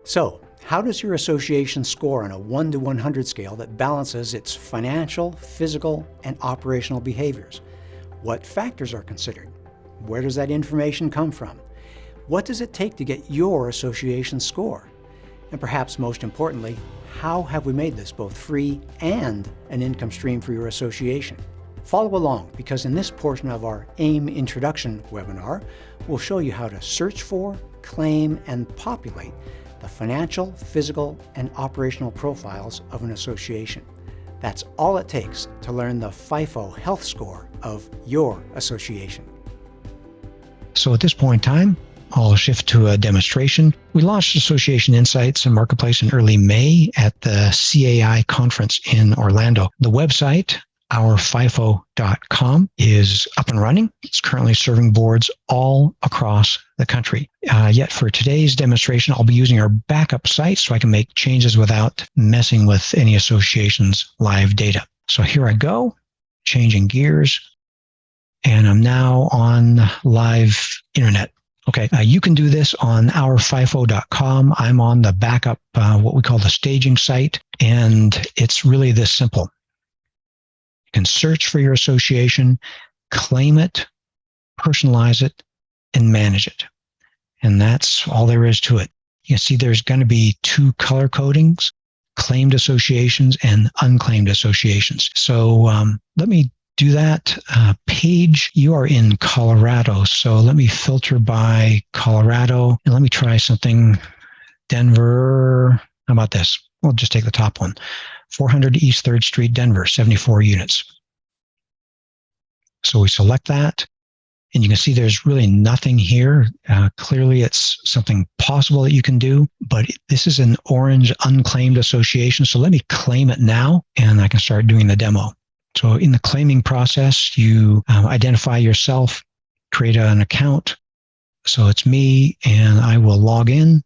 So, how does your association score on a 1 to 100 scale that balances its financial, physical, and operational behaviors? What factors are considered? Where does that information come from? What does it take to get your association score? And perhaps most importantly, how have we made this both free and an income stream for your association? Follow along, because in this portion of our AIM Introduction webinar, we'll show you how to search for, claim, and populate the financial, physical, and operational profiles of an association. That's all it takes to learn the FiPhO health score of your association. So at this point in time, I'll shift to a demonstration. We launched Association Insights and Marketplace in early May at the CAI conference in Orlando. The website, ourfipho.com, is up and running. It's currently serving boards all across the country. Yet for today's demonstration, I'll be using our backup site so I can make changes without messing with any association's live data. So here I go, changing gears, and I'm now on live internet. Okay, you can do this on ourfipho.com. I'm on the backup, what we call the staging site, and it's really this simple. You can search for your association, claim it, personalize it, and manage it. And that's all there is to it. You can see there's going to be two color codings, claimed associations and unclaimed associations. So let me do that. Paige, you are in Colorado, so let me filter by Colorado, and let me try something. Denver, how about this? We'll just take the top one. 400 East 3rd Street, Denver, 74 units. So we select that, and you can see there's really nothing here. Clearly, it's something possible that you can do, but this is an orange unclaimed association, so let me claim it now, and I can start doing the demo. So in the claiming process, you identify yourself, create an account. So it's me, and I will log in.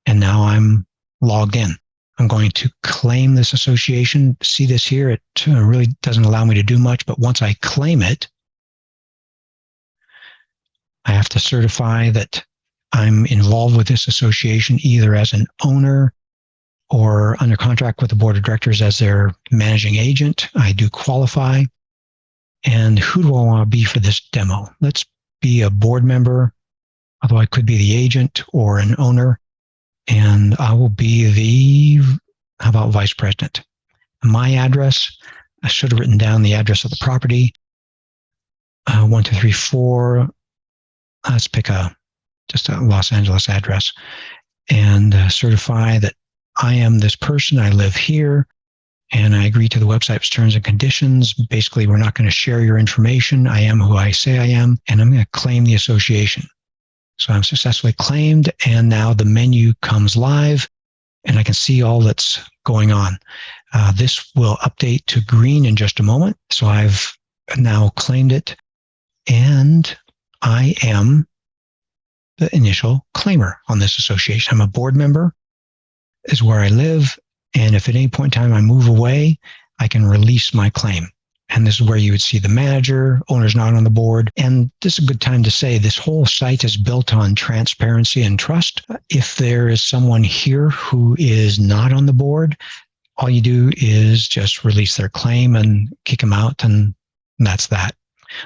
And now I'm logged in. I'm going to claim this association. See this here? It really doesn't allow me to do much, but once I claim it, I have to certify that I'm involved with this association either as an owner or under contract with the board of directors as their managing agent. I do qualify. And who do I want to be for this demo? Let's be a board member, although I could be the agent or an owner. And I will be how about vice president? My address, I should have written down the address of the property. 1234, let's pick just a Los Angeles address, and certify that I am this person, I live here, and I agree to the website's terms and conditions. Basically, we're not going to share your information. I am who I say I am, and I'm going to claim the association. So I'm successfully claimed, and now the menu comes live, and I can see all that's going on. This will update to green in just a moment. So I've now claimed it, and I am the initial claimer on this association. I'm a board member, is where I live, and if at any point in time I move away, I can release my claim. And this is where you would see the manager, owner's not on the board. And this is a good time to say this whole site is built on transparency and trust. If there is someone here who is not on the board, all you do is just release their claim and kick them out, and that's that.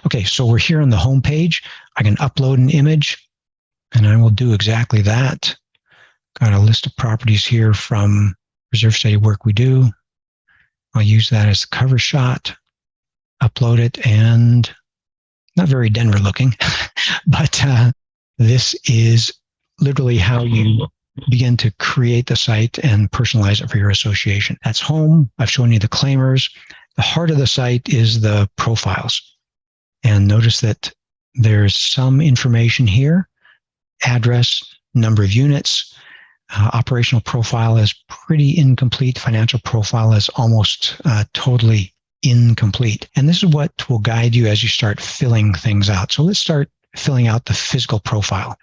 Okay, so we're here on the home page. I can upload an image, and I will do exactly that. Got a list of properties here from reserve study work we do. I'll use that as the cover shot, upload it, and not very Denver looking, but this is literally how you begin to create the site and personalize it for your association. That's home. I've shown you the claimers. The heart of the site is the profiles. And notice that there's some information here: address, number of units. Operational profile is pretty incomplete. Financial profile is almost totally incomplete. And this is what will guide you as you start filling things out. So let's start filling out the physical profile.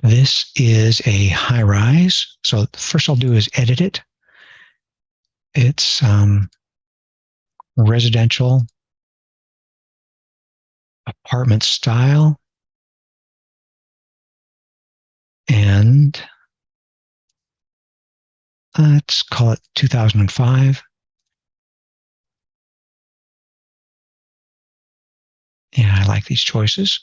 This is a high rise. So first I'll do is edit it. It's residential apartment style. And let's call it 2005. Yeah, I like these choices.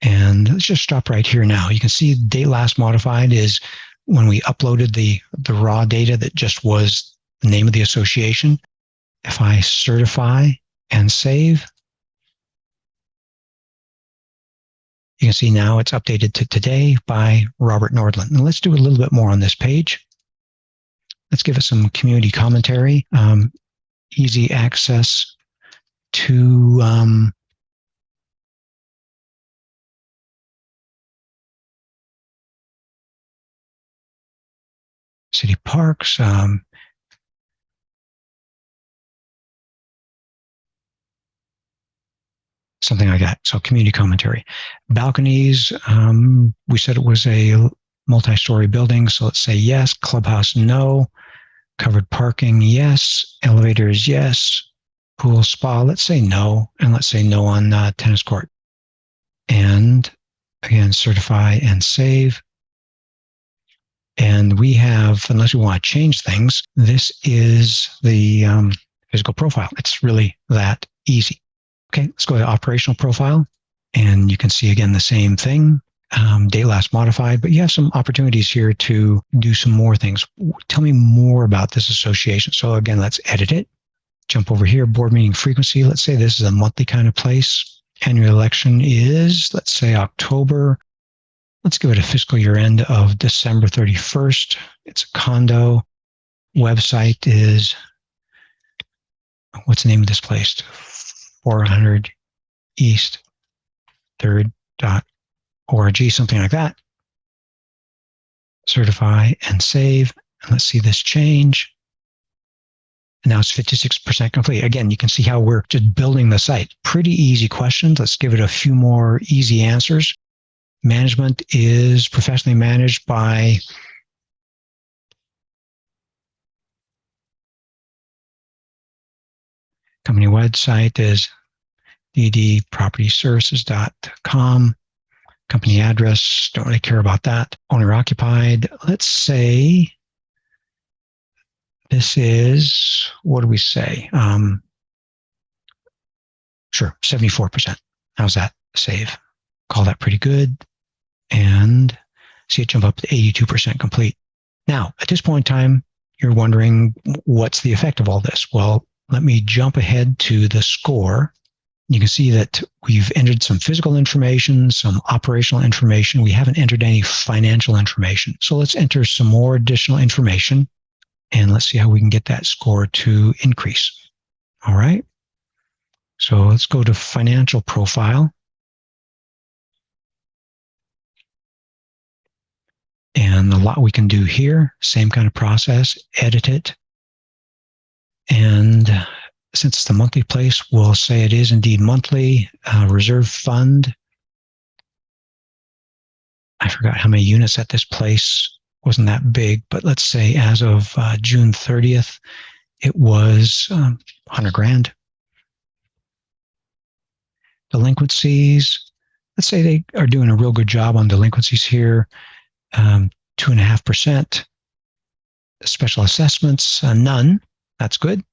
And let's just stop right here now. You can see date last modified is when we uploaded the raw data that just was the name of the association. If I certify and save, you can see now it's updated to today by Robert Nordland. And let's do a little bit more on this page. Let's give it some community commentary, easy access to city parks, something like that. So community commentary. Balconies, we said it was a multi-story building, so let's say yes. Clubhouse, no. Covered parking, yes. Elevators, yes. Pool, spa, let's say no. And let's say no on tennis court. And again, certify and save. And we have, unless we want to change things, this is the physical profile. It's really that easy. Okay, let's go to operational profile. And you can see again the same thing, date last modified, but you have some opportunities here to do some more things. Tell me more about this association. So again, let's edit it. Jump over here, board meeting frequency. Let's say this is a monthly kind of place. Annual election is, let's say, October. Let's give it a fiscal year end of December 31st. It's a condo. Website is, what's the name of this place? 400 East 3rd.org, something like that. Certify and save. And let's see this change. And now it's 56% complete. Again, you can see how we're just building the site. Pretty easy questions. Let's give it a few more easy answers. Management is professionally managed by company website is ddpropertyservices.com. Company address, don't really care about that. Owner occupied. Let's say this is, what do we say? Sure, 74%. How's that? Save. Call that pretty good. And see it jump up to 82% complete. Now, at this point in time, you're wondering, what's the effect of all this? Well, let me jump ahead to the score. You can see that we've entered some physical information, some operational information. We haven't entered any financial information. So let's enter some more additional information, and let's see how we can get that score to increase. All right. So let's go to financial profile. And a lot we can do here, same kind of process, edit it. And since it's the monthly place, we'll say it is indeed monthly. Reserve fund. I forgot how many units at this place. Wasn't that big, but let's say as of June 30th, it was 100 grand. Delinquencies. Let's say they are doing a real good job on delinquencies here. 2.5%. Special assessments, none. That's good.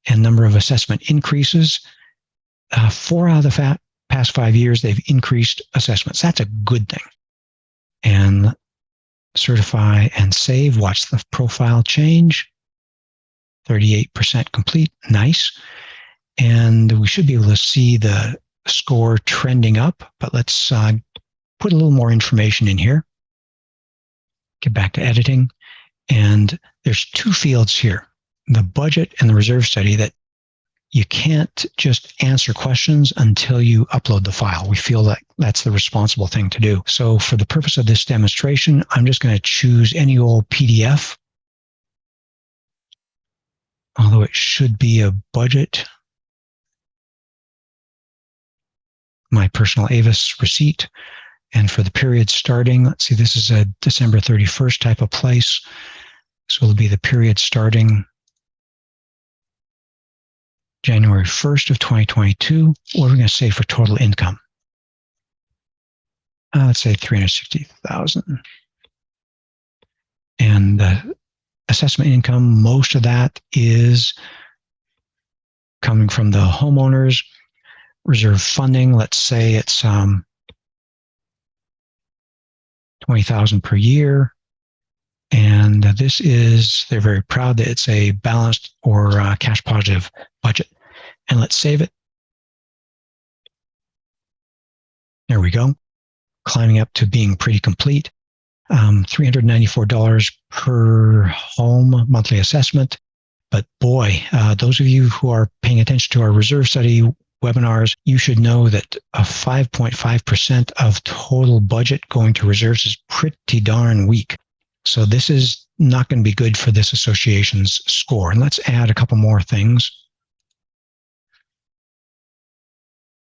And number of assessment increases. 4 out of the past 5 years, they've increased assessments. That's a good thing. And certify and save. Watch the profile change. 38% complete. Nice. And we should be able to see the score trending up, but let's put a little more information in here. Get back to editing. And there's 2 fields here, the budget and the reserve study, that you can't just answer questions until you upload the file. We feel that that's the responsible thing to do. So for the purpose of this demonstration, I'm just going to choose any old PDF, although it should be a budget. My personal Avis receipt. And for the period starting, let's see, this is a December 31st type of place. So it'll be the period starting January 1st of 2022. What are we going to say for total income? let's say 360,000. And the assessment income, most of that is coming from the homeowners. Reserve funding, let's say it's 20,000 per year. And this is, they're very proud that it's a balanced or cash positive budget. And let's save it. There we go. Climbing up to being pretty complete. $394 per home monthly assessment. But boy, those of you who are paying attention to our reserve study webinars, you should know that a 5.5% of total budget going to reserves is pretty darn weak. So this is not going to be good for this association's score. And let's add a couple more things.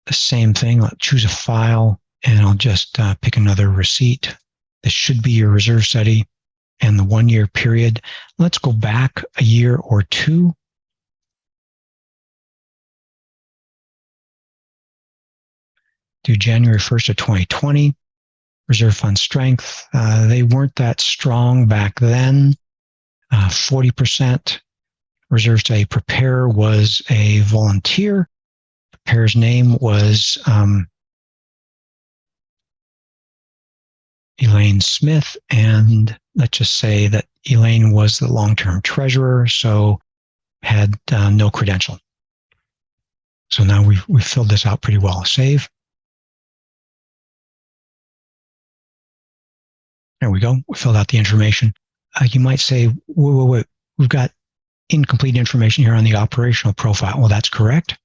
The same thing, I'll choose a file and I'll just pick another receipt. This should be your reserve study and the 1 year period. Let's go back a year or two. Do January 1st of 2020. Reserve fund strength, they weren't that strong back then. 40%. Reserve study preparer was a volunteer. Preparer's name was Elaine Smith, and let's just say that Elaine was the long-term treasurer, so had no credential. So now we've filled this out pretty well. Save. There we go. We filled out the information. You might say, wait, we've got incomplete information here on the operational profile. Well, that's correct.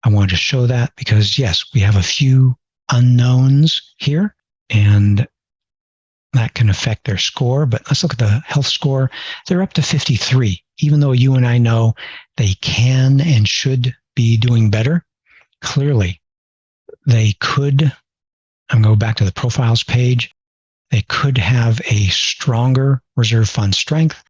I wanted to show that because, yes, we have a few unknowns here, and that can affect their score. But let's look at the health score. They're up to 53, even though you and I know they can and should be doing better. Clearly, they could. I'm going to go back to the profiles page. They could have a stronger reserve fund strength.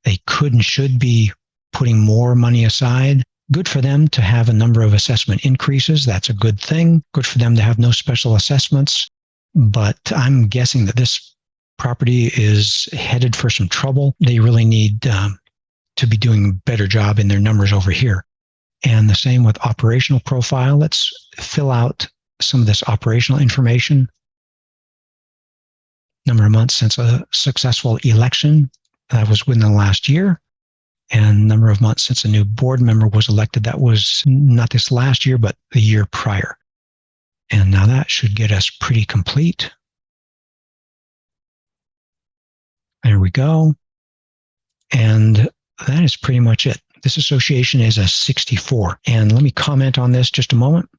They could and should be putting more money aside. Good for them to have a number of assessment increases. That's a good thing. Good for them to have no special assessments. But I'm guessing that this property is headed for some trouble. They really need to be doing a better job in their numbers over here. And the same with operational profile. Let's fill out some of this operational information. Number of months since a successful election, that was within the last year, and number of months since a new board member was elected. That was not this last year, but the year prior. And now that should get us pretty complete. There we go. And that is pretty much it. This association is a 64. And let me comment on this just a moment.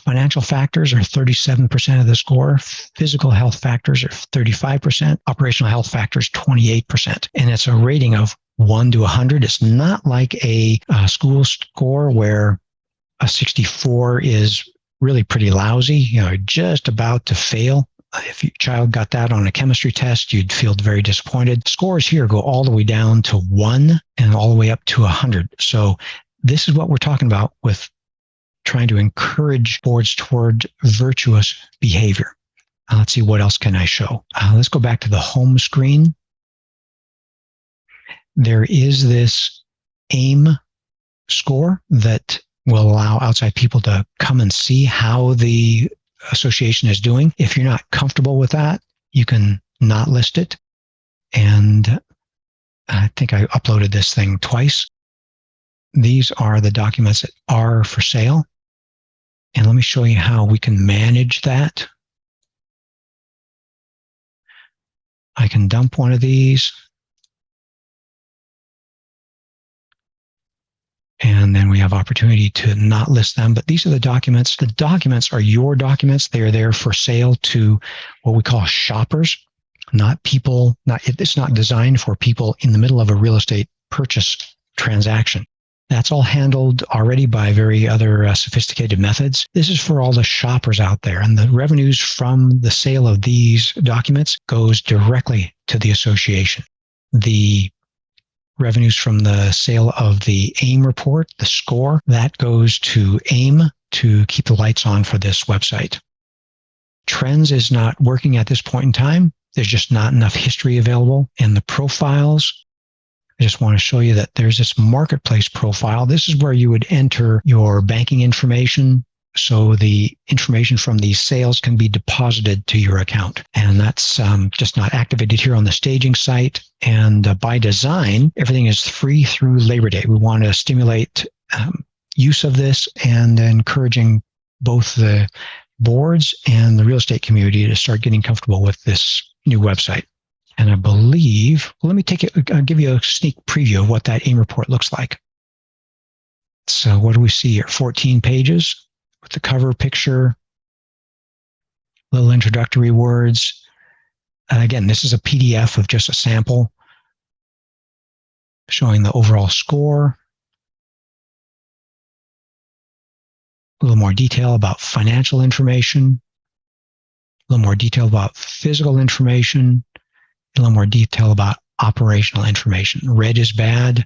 Financial factors are 37% of the score. Physical health factors are 35%. Operational health factors, 28%. And it's a rating of 1 to 100. It's not like a school score where a 64 is really pretty lousy, just about to fail. If your child got that on a chemistry test, you'd feel very disappointed. Scores here go all the way down to 1 and all the way up to 100. So this is what we're talking about with trying to encourage boards toward virtuous behavior. Let's see, what else can I show? Let's go back to the home screen. There is this AIM score that will allow outside people to come and see how the association is doing. If you're not comfortable with that, you can not list it. And I think I uploaded this thing twice. These are the documents that are for sale. And let me show you how we can manage that. I can dump one of these. And then we have opportunity to not list them. But these are the documents. The documents are your documents. They are there for sale to what we call shoppers, not people. It's not designed for people in the middle of a real estate purchase transaction. That's all handled already by very other sophisticated methods. This is for all the shoppers out there. And the revenues from the sale of these documents goes directly to the association. The revenues from the sale of the AIM report, the score, that goes to AIM to keep the lights on for this website. Trends is not working at this point in time. There's just not enough history available. And the profiles, I just want to show you that there's this marketplace profile. This is where you would enter your banking information, so the information from these sales can be deposited to your account. And that's just not activated here on the staging site. And by design, everything is free through Labor Day. We want to stimulate use of this and encouraging both the boards and the real estate community to start getting comfortable with this new website. And I believe, well, let me give you a sneak preview of what that AIM report looks like. So what do we see here? 14 pages with the cover picture, little introductory words. And again, this is a PDF of just a sample showing the overall score. A little more detail about financial information, a little more detail about physical information, a little more detail about operational information. Red is bad.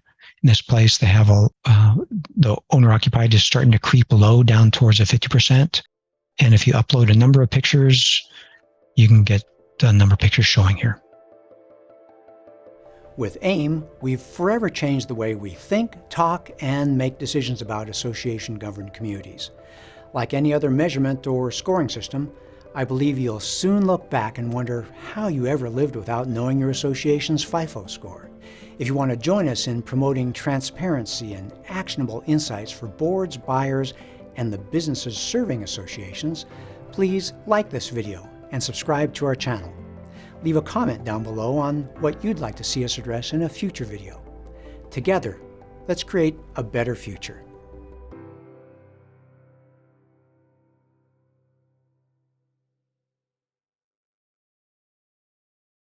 In this place, they have the owner-occupied is starting to creep low down towards a 50%. And if you upload a number of pictures, you can get the number of pictures showing here. With AIM, we've forever changed the way we think, talk, and make decisions about association-governed communities. Like any other measurement or scoring system, I believe you'll soon look back and wonder how you ever lived without knowing your association's FiPhO score. If you want to join us in promoting transparency and actionable insights for boards, buyers, and the businesses serving associations, please like this video and subscribe to our channel. Leave a comment down below on what you'd like to see us address in a future video. Together, let's create a better future.